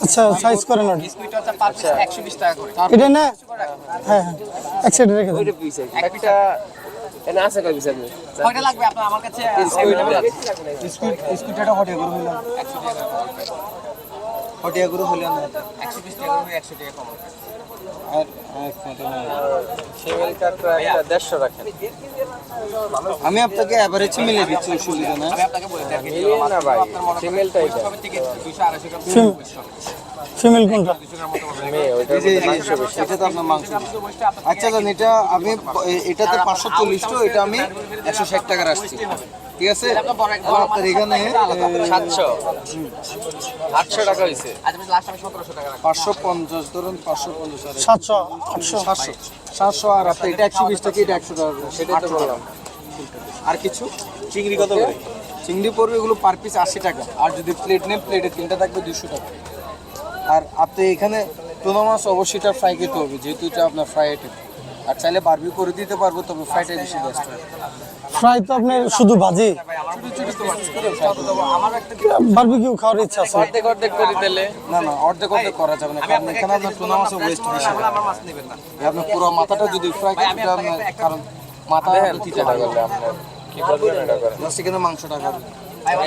আচ্ছা সাইজ করেন এটা না হ্যাঁ এক সাইডে রেখে দেন এনে আছে কয় পিস আপনি কয়টা লাগবে আপনার আমার কাছে স্কুট এটা হটিয়া করে হইলো 100 টাকা করে হইলো না 120 টাকা করে 100 টাকা কম আর সেমেল কাটরা 150 রাখেন আমি আপনাকে এভারেজ মিলে দিচ্ছি অসুবিধা না আমি আপনাকে বলে দিই মিলে না ভাই সেমেলটা এটা সব থেকে 200 250 টাকা ফিমেল কোনটা মে ওইটা মাংস বেশি এটা তো আপনার মাংস আচ্ছা জান এটা আমি এটাতে 540 তো এটা আমি 160 টাকা রাখছি ঠিক আছে আপনার এখানে 700 800 টাকা হইছে আজ আমি লাস্ট আমি 1700 টাকা রাখছি 550 ধরুন 550 700 800 700 আর আপনি এটা 120 টাকা এটা 100 টাকা সেটাই তো বললাম আর কিছু চিংড়ি কত করে চিংড়ি পড়বে এগুলো পার পিস 80 টাকা আর যদি প্লেট নেন প্লেটে তিনটা থাকবে 200 টাকা আর আপনি এখানে টুনা মাছ অবশ্যই এটা ফ্রাই খেতে হবে যেহেতু এটা আপনার ফ্রাই আইটেম আর চাইলে বারবিকিউ করে দিতে পারবো তবে ফ্রাইটাই বেশি বেস্ট হয় ফ্রাই তো আপনি শুধু ভাজি বারবিকিউ খাওয়ার ইচ্ছা আছে অর্ধেক অর্ধেক করে দিলে না না অর্ধেক অর্ধেক করা যাবে না কারণ এখানে আপনার টুনা মাছের ওয়েস্ট বেশি আমার মাছ নেবেন না আপনার পুরো মাথাটা যদি ফ্রাই করেন কারণ মাথা তিতা করলে আপনার কি করবেন এটা করেন জাস্ট এখানে মাংসটা খাবেন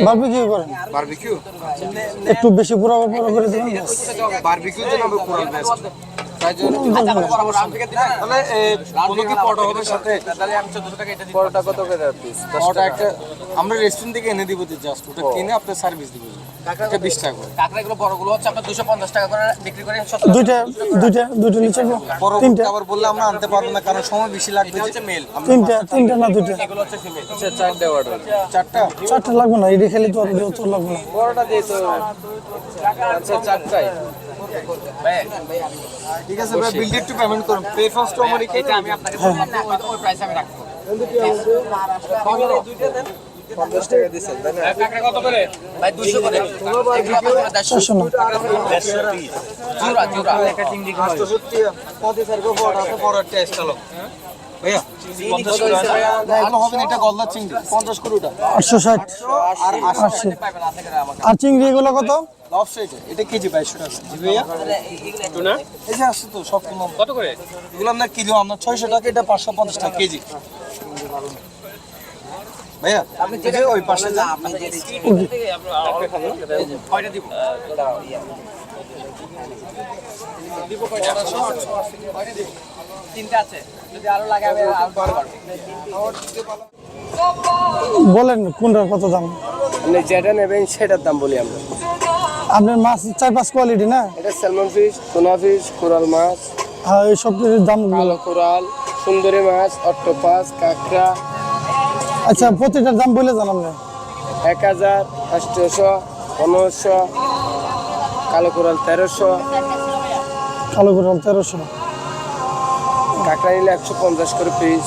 বারবিকিউ করেন বারবিকিউ একটু বেশি পুরো করে দিবেন বারবিকিউ জন্য হবে পুরো বেস্ট তাই জন্য তাহলে কোনো কি পড়া হবে সাথে তাহলে আমি 1400 টাকা এটা দিই পরোটা কত করে পিস ওটা একটা আমরা রেস্টুরেন্ট থেকে এনে দিব জাস্ট ওটা কিনে আপনি সার্ভিস দিবেন এটা 20 টাকা করে কাঁকড়া গুলো বড়গুলো হচ্ছে আপনার 250 টাকা করে বিক্রি করে দুইটা নিচে তিনটা আবার বললে আমরা আনতে পারবো না কারণ সময় বেশি লাগবে হচ্ছে মেল তিনটা না দুইটা এগুলো হচ্ছে ফিমেল আচ্ছা চারটে অর্ডার চারটা লাগবে না এটা খেলে তো আর তো লাগবে না বড়টা দিয়ে তো আচ্ছা চারটাই ঠিক আছে ভাই বিল একটু পেমেন্ট করুন পে ফার্স্ট টু আমার এটা আমি আপনাকে বললাম না ওই প্রাইস আমি রাখবো দুইটা দেন 50 টাকা দিছেন তাই না কাঁকড়া কত করে ভাই 200 করে এগুলো আপনারা 150 পিস জোড়া একটা চিংড়ি কত 170 পদে সার্গো বড় আছে বড় টেস্ট হলো ভাইয়া 50 করে না এগুলো হবে না এটা গলদা চিংড়ি 50 করে ওটা 860 আর 80 আর চিংড়ি এগুলো কত লব সাইড এটা কেজি 2200 টাকা জি ভাইয়া টুনা এই যে আসছে তো সব টুনা কত করে এগুলো আমরা কিলো আমরা 600 টাকা এটা 550 টাকা কেজি ভাইয়া আপনি যে ওই পাশে যা আপনি যে থেকে আপনি খাবেন কয়টা দিব দিব কয়টা দিব তিনটা আছে যদি আরো লাগে আমি আরো পারবো বলেন কোনটার কত দাম আপনি যেটা নেবেন সেটার দাম বলি আমরা আপনার মাছ 4-5 কোয়ালিটি না এটা স্যালমন ফিশ টুনা ফিশ কোরাল মাছ হ্যাঁ এই সব দাম কালো কোরাল সুন্দরী মাছ অক্টোপাস কাঁকড়া আচ্ছা প্রতিটার দাম বলে জানান না 1000 800 1500 কালো কোরাল 1300 কালো কোরাল 1300 কাঁকড়া নিলে 150 করে পিস